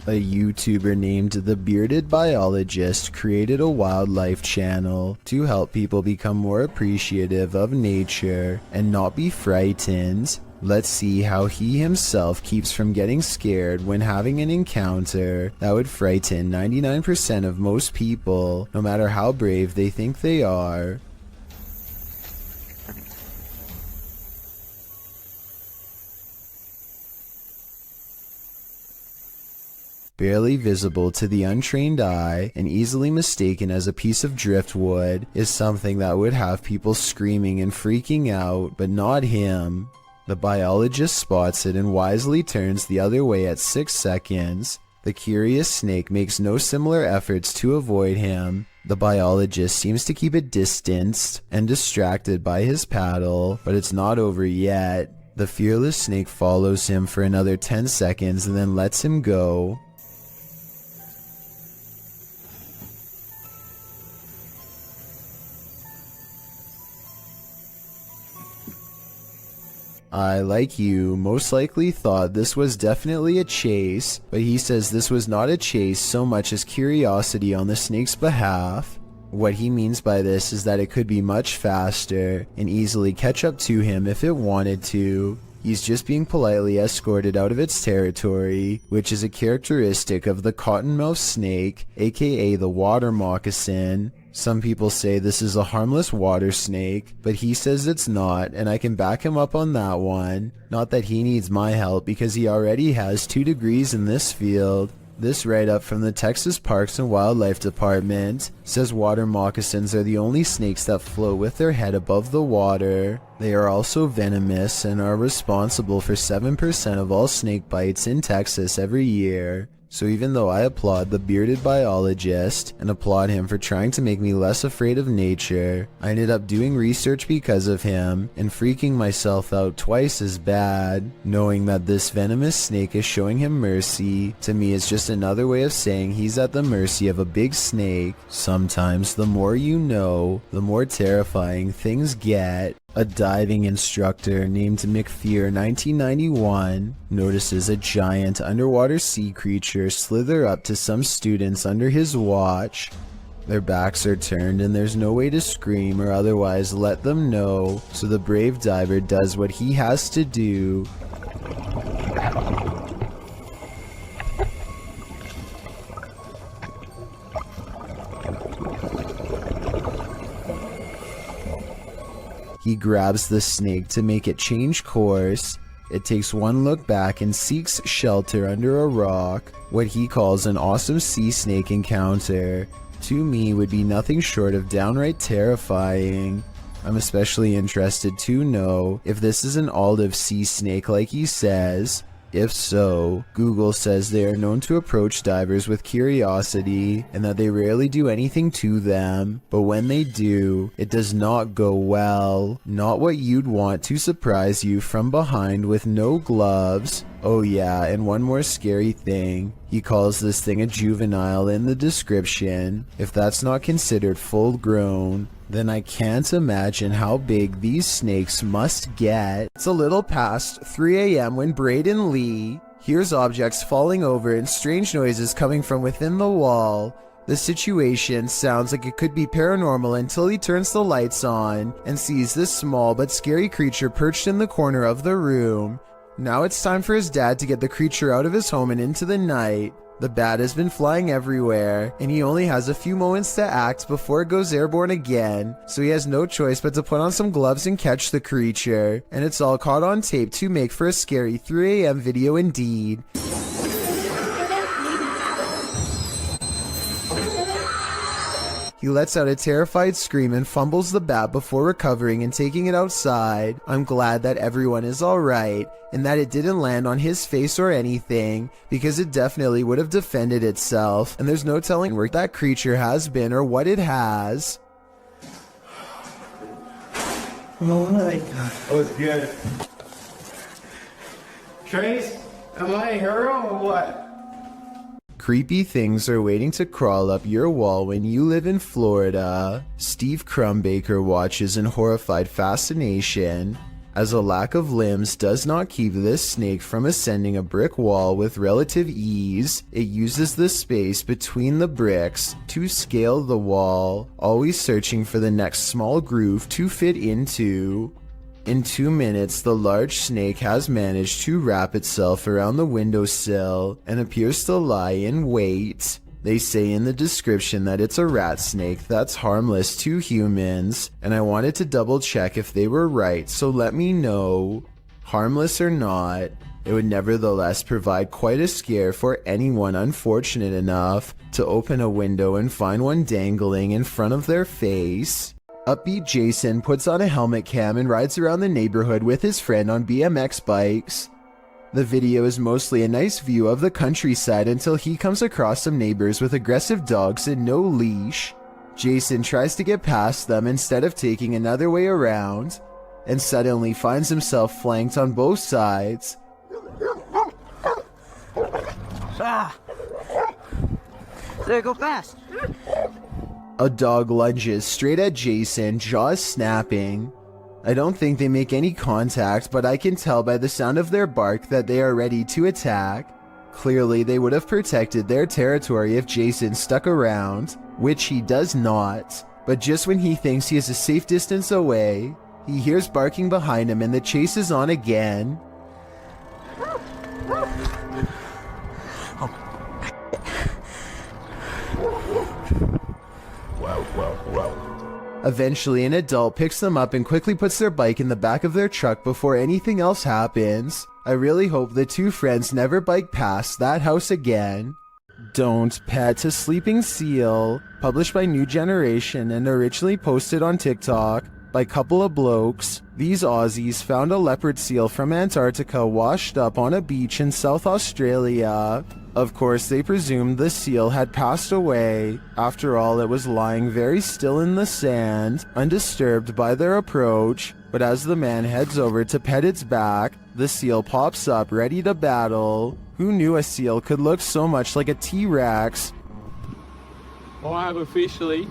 A YouTuber named The Bearded Biologist created a wildlife channel to help people become more appreciative of nature and not be frightened. Let's see how he himself keeps from getting scared when having an encounter that would frighten 99% of most people, no matter how brave they think they are. Barely visible to the untrained eye and easily mistaken as a piece of driftwood is something that would have people screaming and freaking out, but not him. The biologist spots it and wisely turns the other way at 6 seconds. The curious snake makes no similar efforts to avoid him. The biologist seems to keep it distanced and distracted by his paddle, but it's not over yet. The fearless snake follows him for another 10 seconds and then lets him go. I, like you, most likely thought this was definitely a chase, but he says this was not a chase so much as curiosity on the snake's behalf. What he means by this is that it could be much faster and easily catch up to him if it wanted to. He's just being politely escorted out of its territory, which is a characteristic of the cottonmouth snake, aka the water moccasin. Some people say this is a harmless water snake, but he says it's not, and I can back him up on that one. Not that he needs my help because he already has 2 degrees in this field. This write-up from the Texas Parks and Wildlife Department says water moccasins are the only snakes that float with their head above the water. They are also venomous and are responsible for 7% of all snake bites in Texas every year. So even though I applaud the bearded biologist and applaud him for trying to make me less afraid of nature, I ended up doing research because of him and freaking myself out twice as bad. Knowing that this venomous snake is showing him mercy, to me is just another way of saying he's at the mercy of a big snake. Sometimes the more you know, the more terrifying things get. A diving instructor named Macleod 1991 notices a giant underwater sea creature slither up to some students under his watch. Their backs are turned and there's no way to scream or otherwise let them know, so the brave diver does what he has to do. He grabs the snake to make it change course. It takes one look back and seeks shelter under a rock. What he calls an awesome sea snake encounter, to me would be nothing short of downright terrifying. I'm especially interested to know if this is an olive sea snake like he says. If so, Google says they are known to approach divers with curiosity and that they rarely do anything to them, but when they do, it does not go well. Not what you'd want to surprise you from behind with no gloves. Oh yeah, and one more scary thing. He calls this thing a juvenile in the description. If that's not considered full grown, then I can't imagine how big these snakes must get. It's a little past 3 a.m. when Braden Lee hears objects falling over and strange noises coming from within the wall. The situation sounds like it could be paranormal until he turns the lights on and sees this small but scary creature perched in the corner of the room. Now it's time for his dad to get the creature out of his home and into the night. The bat has been flying everywhere, and he only has a few moments to act before it goes airborne again, so he has no choice but to put on some gloves and catch the creature, and it's all caught on tape to make for a scary 3 a.m. video indeed. He lets out a terrified scream and fumbles the bat before recovering and taking it outside. I'm glad that everyone is alright, and that it didn't land on his face or anything, because it definitely would have defended itself, and there's no telling where that creature has been or what it has. Oh my god. Oh, it's good. Trace, am I a hero or what? Creepy things are waiting to crawl up your wall when you live in Florida. Steve Crumbaker watches in horrified fascination as a lack of limbs does not keep this snake from ascending a brick wall with relative ease. It uses the space between the bricks to scale the wall, always searching for the next small groove to fit into. In 2 minutes, the large snake has managed to wrap itself around the windowsill and appears to lie in wait. They say in the description that it's a rat snake that's harmless to humans, and I wanted to double check if they were right, so let me know. Harmless or not, it would nevertheless provide quite a scare for anyone unfortunate enough to open a window and find one dangling in front of their face. Upbeat Jason puts on a helmet cam and rides around the neighborhood with his friend on BMX bikes. The video is mostly a nice view of the countryside until he comes across some neighbors with aggressive dogs and no leash. Jason tries to get past them instead of taking another way around, and suddenly finds himself flanked on both sides. Ah! There, go fast! A dog lunges straight at Jason, jaws snapping. I don't think they make any contact, but I can tell by the sound of their bark that they are ready to attack. Clearly, they would have protected their territory if Jason stuck around, which he does not. But just when he thinks he is a safe distance away, he hears barking behind him and the chase is on again. Eventually, an adult picks them up and quickly puts their bike in the back of their truck before anything else happens. I really hope the two friends never bike past that house again. Don't Pet a Sleeping Seal, published by New Generation and originally posted on TikTok by couple of blokes. These Aussies found a leopard seal from Antarctica washed up on a beach in South Australia. Of course, they presumed the seal had passed away. After all, it was lying very still in the sand, undisturbed by their approach. But as the man heads over to pet its back, the seal pops up ready to battle. Who knew a seal could look so much like a T-Rex? I have officially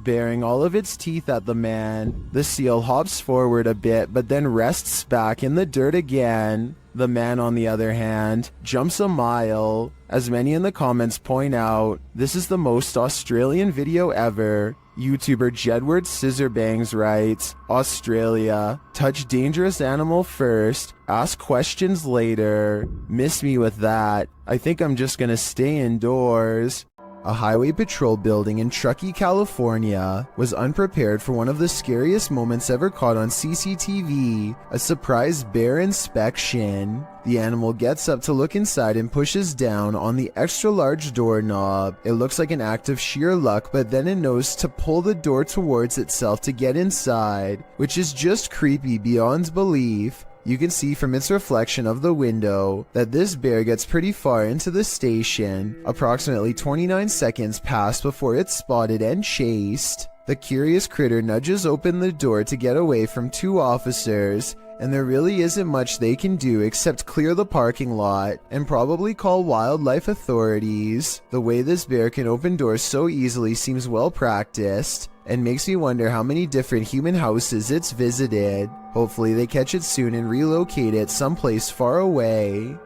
Baring all of its teeth at the man, the seal hops forward a bit but then rests back in the dirt again. The man, on the other hand, jumps a mile. As many in the comments point out, this is the most Australian video ever. YouTuber Jedward Scissorbangs writes, Australia, touch dangerous animal first, ask questions later. Miss me with that. I think I'm just gonna stay indoors. A highway patrol building in Truckee, California was unprepared for one of the scariest moments ever caught on CCTV, a surprise bear inspection. The animal gets up to look inside and pushes down on the extra large doorknob. It looks like an act of sheer luck, but then it knows to pull the door towards itself to get inside, which is just creepy beyond belief. You can see from its reflection of the window that this bear gets pretty far into the station. Approximately 29 seconds pass before it's spotted and chased. The curious critter nudges open the door to get away from two officers, and there really isn't much they can do except clear the parking lot and probably call wildlife authorities. The way this bear can open doors so easily seems well practiced, and makes me wonder how many different human houses it's visited. Hopefully they catch it soon and relocate it someplace far away.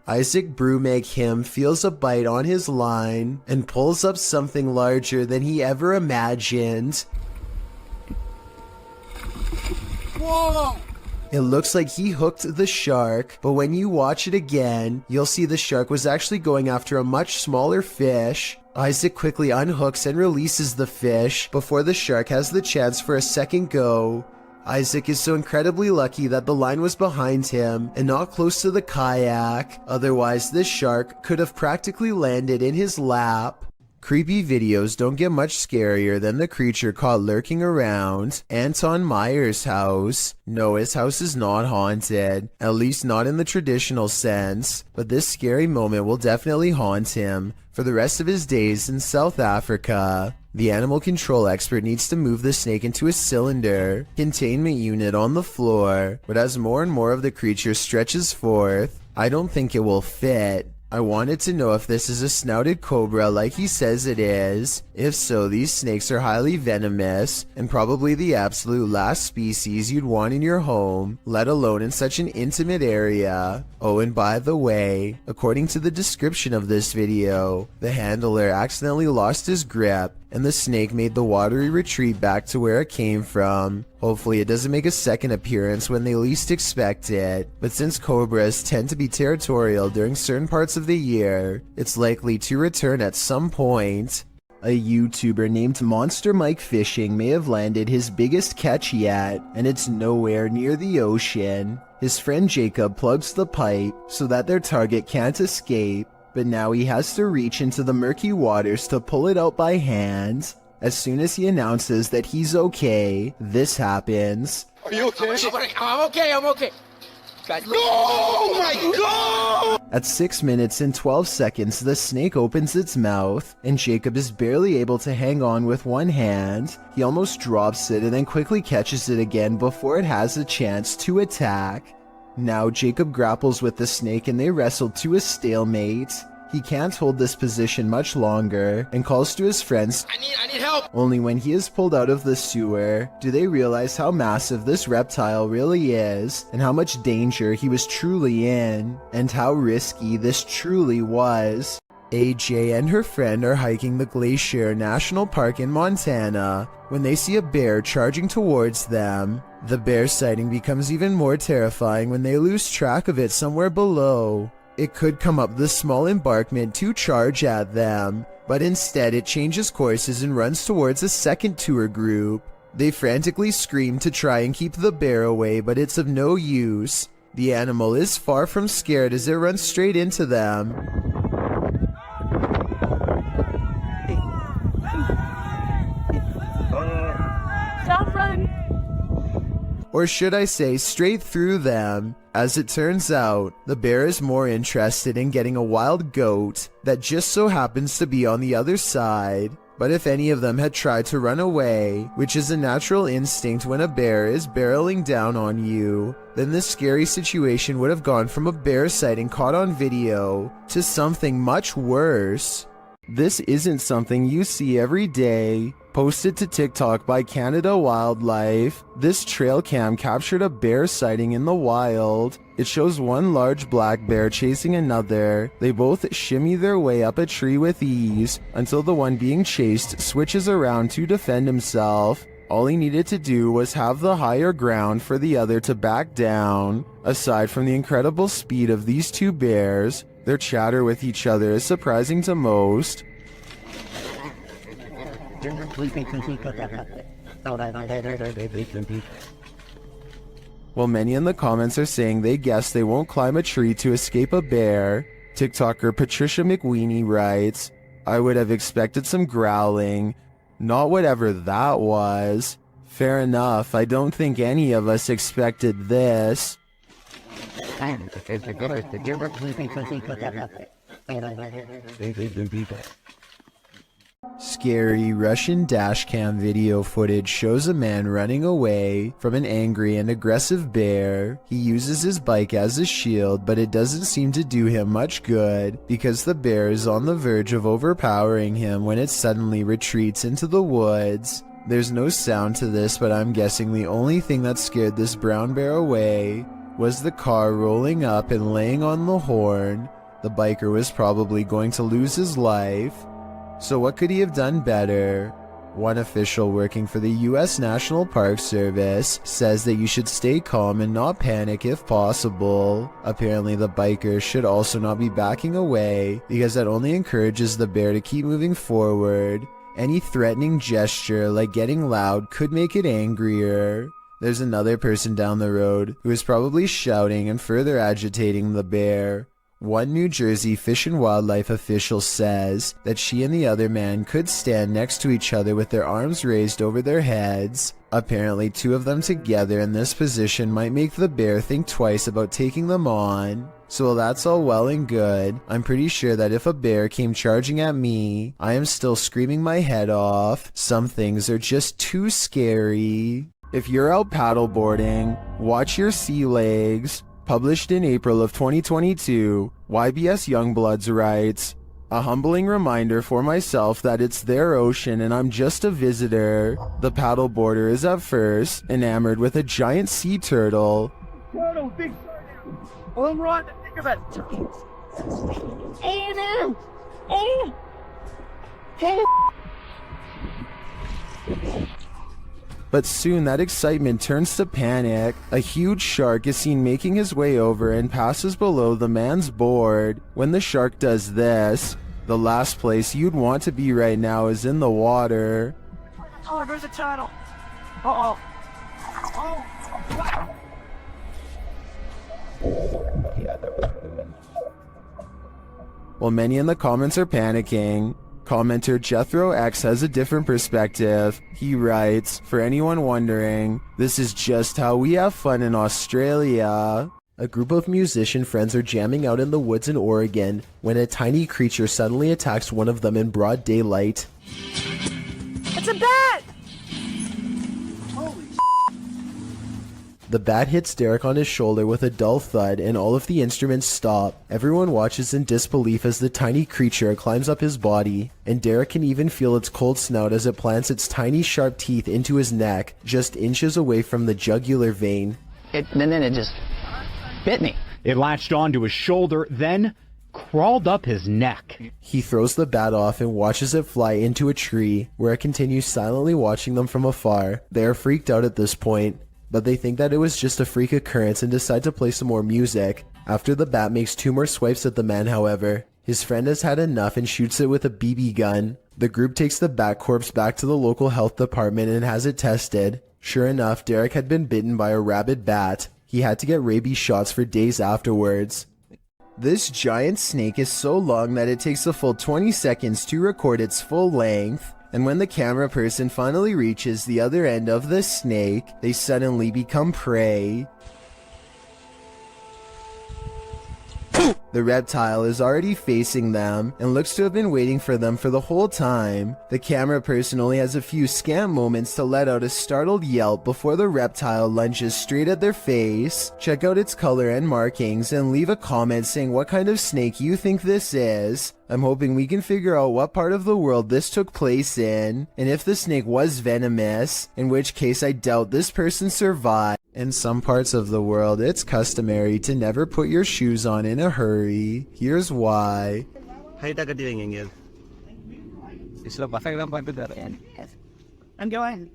Isaac Brumegg feels a bite on his line and pulls up something larger than he ever imagined. Whoa! It looks like he hooked the shark, but when you watch it again, you'll see the shark was actually going after a much smaller fish. Isaac quickly unhooks and releases the fish before the shark has the chance for a second go. Isaac is so incredibly lucky that the line was behind him and not close to the kayak, otherwise this shark could have practically landed in his lap. Creepy videos don't get much scarier than the creature caught lurking around Anton Meyer's house. No, his house is not haunted, at least not in the traditional sense, but this scary moment will definitely haunt him for the rest of his days in South Africa. The animal control expert needs to move the snake into a cylinder containment unit on the floor, but as more and more of the creature stretches forth, I don't think it will fit. I wanted to know if this is a snouted cobra like he says it is. If so, these snakes are highly venomous and probably the absolute last species you'd want in your home, let alone in such an intimate area. Oh, and by the way, according to the description of this video, the handler accidentally lost his grip and the snake made the watery retreat back to where it came from. Hopefully it doesn't make a second appearance when they least expect it, but since cobras tend to be territorial during certain parts of the year, it's likely to return at some point. A YouTuber named Monster Mike Fishing may have landed his biggest catch yet, and it's nowhere near the ocean. His friend Jacob plugs the pipe so that their target can't escape, but now he has to reach into the murky waters to pull it out by hand. As soon as he announces that he's okay, this happens. Are you okay? I'm okay. Guys, look. Oh my god! At 6 minutes and 12 seconds, the snake opens its mouth, and Jacob is barely able to hang on with one hand. He almost drops it and then quickly catches it again before it has a chance to attack. Now Jacob grapples with the snake and they wrestle to a stalemate. He can't hold this position much longer and calls to his friends. I need help. Only when he is pulled out of the sewer do they realize how massive this reptile really is and how much danger he was truly in and how risky this truly was. AJ and her friend are hiking the Glacier National Park in Montana when they see a bear charging towards them. The bear sighting becomes even more terrifying when they lose track of it somewhere below. It could come up the small embankment to charge at them, but instead it changes courses and runs towards a second tour group. They frantically scream to try and keep the bear away, but it's of no use. The animal is far from scared as it runs straight into them. Stop running. Or should I say straight through them. As it turns out, the bear is more interested in getting a wild goat that just so happens to be on the other side. But if any of them had tried to run away, which is a natural instinct when a bear is barreling down on you, then this scary situation would have gone from a bear sighting caught on video to something much worse. This isn't something you see every day. Posted to TikTok by Canada Wildlife, this trail cam captured a bear sighting in the wild. It shows one large black bear chasing another. They both shimmy their way up a tree with ease until the one being chased switches around to defend himself. All he needed to do was have the higher ground for the other to back down. Aside from the incredible speed of these two bears, their chatter with each other is surprising to most. While many in the comments are saying they guess they won't climb a tree to escape a bear, TikToker Patricia McWeenie writes, "I would have expected some growling, not whatever that was. Fair enough, I don't think any of us expected this." Scary Russian dashcam video footage shows a man running away from an angry and aggressive bear. He uses his bike as a shield, but it doesn't seem to do him much good because the bear is on the verge of overpowering him when it suddenly retreats into the woods. There's no sound to this, but I'm guessing the only thing that scared this brown bear away was the car rolling up and laying on the horn. The biker was probably going to lose his life. So what could he have done better? One official working for the US National Park Service says that you should stay calm and not panic if possible. Apparently the biker should also not be backing away because that only encourages the bear to keep moving forward. Any threatening gesture like getting loud could make it angrier. There's another person down the road who is probably shouting and further agitating the bear. One New Jersey Fish and Wildlife official says that she and the other man could stand next to each other with their arms raised over their heads. Apparently two of them together in this position might make the bear think twice about taking them on. So while that's all well and good, I'm pretty sure that if a bear came charging at me, I am still screaming my head off. Some things are just too scary. If you're out paddleboarding, watch your sea legs. Published in April of 2022, YBS Youngbloods writes, "A humbling reminder for myself that it's their ocean and I'm just a visitor. The paddleboarder is at first enamored with a giant sea turtle. Turtle, big turtle. All right, think of it. Oh no! Oh! Oh! But soon that excitement turns to panic. A huge shark is seen making his way over and passes below the man's board. When the shark does this, the last place you'd want to be right now is in the water." Oh, there's a turtle. Uh-oh. Oh! While many in the comments are panicking, commenter Jethro X has a different perspective. He writes, "For anyone wondering, this is just how we have fun in Australia." A group of musician friends are jamming out in the woods in Oregon when a tiny creature suddenly attacks one of them in broad daylight. It's a bat! The bat hits Derek on his shoulder with a dull thud and all of the instruments stop. Everyone watches in disbelief as the tiny creature climbs up his body, and Derek can even feel its cold snout as it plants its tiny sharp teeth into his neck, just inches away from the jugular vein. And then it just bit me. It latched onto his shoulder, then crawled up his neck. He throws the bat off and watches it fly into a tree, where it continues silently watching them from afar. They are freaked out at this point, but they think that it was just a freak occurrence and decide to play some more music. After the bat makes 2 more swipes at the man, however, his friend has had enough and shoots it with a BB gun. The group takes the bat corpse back to the local health department and has it tested. Sure enough, Derek had been bitten by a rabid bat. He had to get rabies shots for days afterwards. This giant snake is so long that it takes a full 20 seconds to record its full length. And when the camera person finally reaches the other end of the snake, they suddenly become prey. The reptile is already facing them and looks to have been waiting for them for the whole time. The camera person only has a few scant moments to let out a startled yelp before the reptile lunges straight at their face. Check out its color and markings and leave a comment saying what kind of snake you think this is. I'm hoping we can figure out what part of the world this took place in, and if the snake was venomous, in which case I doubt this person survived. In some parts of the world, it's customary to never put your shoes on in a hurry. Here's why. I'm going.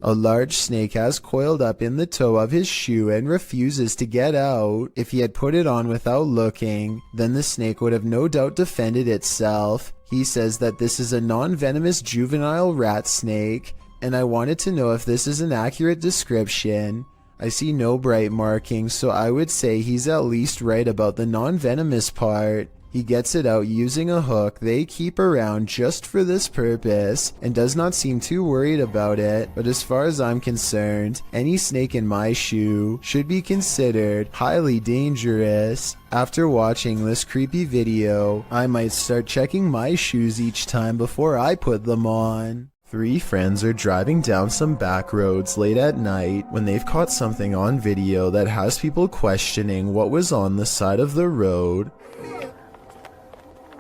A large snake has coiled up in the toe of his shoe and refuses to get out. If he had put it on without looking, then the snake would have no doubt defended itself. He says that this is a non-venomous juvenile rat snake, and I wanted to know if this is an accurate description. I see no bright markings, so I would say he's at least right about the non-venomous part. He gets it out using a hook they keep around just for this purpose and does not seem too worried about it, but as far as I'm concerned, any snake in my shoe should be considered highly dangerous. After watching this creepy video, I might start checking my shoes each time before I put them on. 3 friends are driving down some back roads late at night when they've caught something on video that has people questioning what was on the side of the road.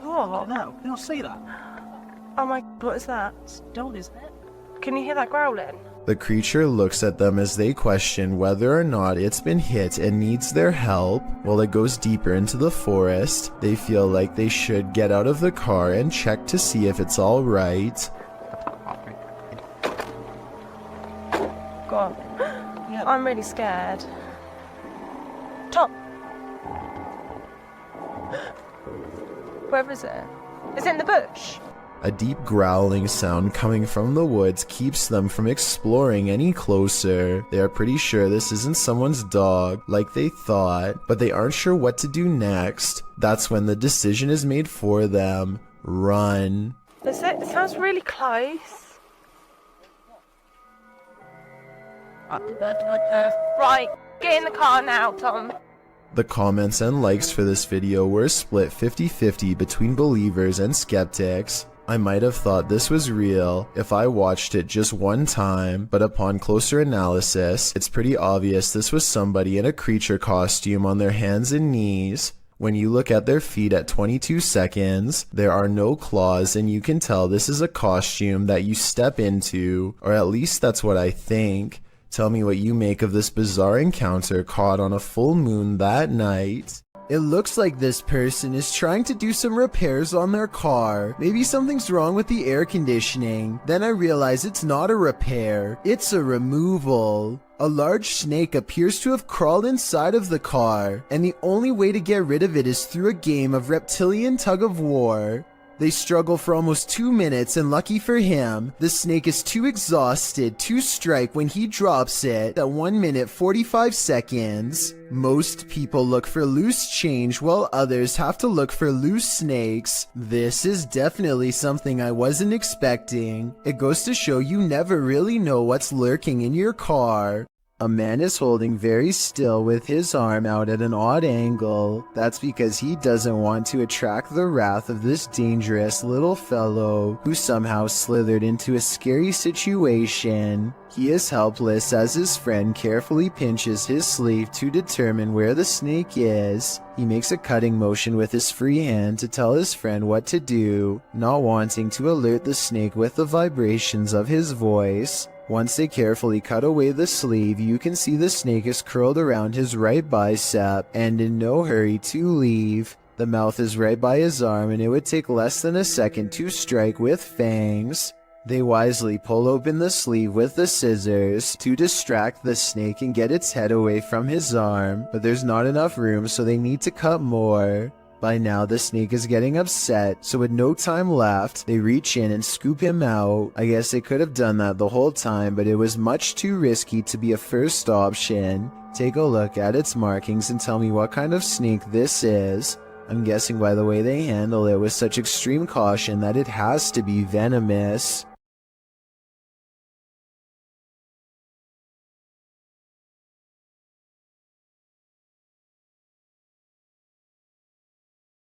Oh, no, can I see that? Oh my, what is that? It's a dog, isn't it? Can you hear that growling? The creature looks at them as they question whether or not it's been hit and needs their help. While it goes deeper into the forest, they feel like they should get out of the car and check to see if it's all right. God, I'm really scared. Tom! Where is it? It's in the bush. A deep growling sound coming from the woods keeps them from exploring any closer. They are pretty sure this isn't someone's dog, like they thought, but they aren't sure what to do next. That's when the decision is made for them. Run. Is it? It sounds really close. Right, get in the car now, Tom. The comments and likes for this video were split 50-50 between believers and skeptics. I might have thought this was real if I watched it just one time, but upon closer analysis, it's pretty obvious this was somebody in a creature costume on their hands and knees. When you look at their feet at 22 seconds, there are no claws, and you can tell this is a costume that you step into, or at least that's what I think. Tell me what you make of this bizarre encounter caught on a full moon that night. It looks like this person is trying to do some repairs on their car. Maybe something's wrong with the air conditioning. Then I realize it's not a repair, it's a removal. A large snake appears to have crawled inside of the car, and the only way to get rid of it is through a game of Reptilian tug-of-war. They struggle for almost 2 minutes, and lucky for him, the snake is too exhausted to strike when he drops it at 1 minute 45 seconds. Most people look for loose change while others have to look for loose snakes. This is definitely something I wasn't expecting. It goes to show you never really know what's lurking in your car. A man is holding very still with his arm out at an odd angle. That's because he doesn't want to attract the wrath of this dangerous little fellow who somehow slithered into a scary situation. He is helpless as his friend carefully pinches his sleeve to determine where the snake is. He makes a cutting motion with his free hand to tell his friend what to do, not wanting to alert the snake with the vibrations of his voice. Once they carefully cut away the sleeve, you can see the snake is curled around his right bicep and in no hurry to leave. The mouth is right by his arm, and it would take less than a second to strike with fangs. They wisely pull open the sleeve with the scissors to distract the snake and get its head away from his arm, but there's not enough room, so they need to cut more. By now, the snake is getting upset, so with no time left, they reach in and scoop him out. I guess they could have done that the whole time, but it was much too risky to be a first option. Take a look at its markings and tell me what kind of snake this is. I'm guessing by the way they handle it with such extreme caution that it has to be venomous.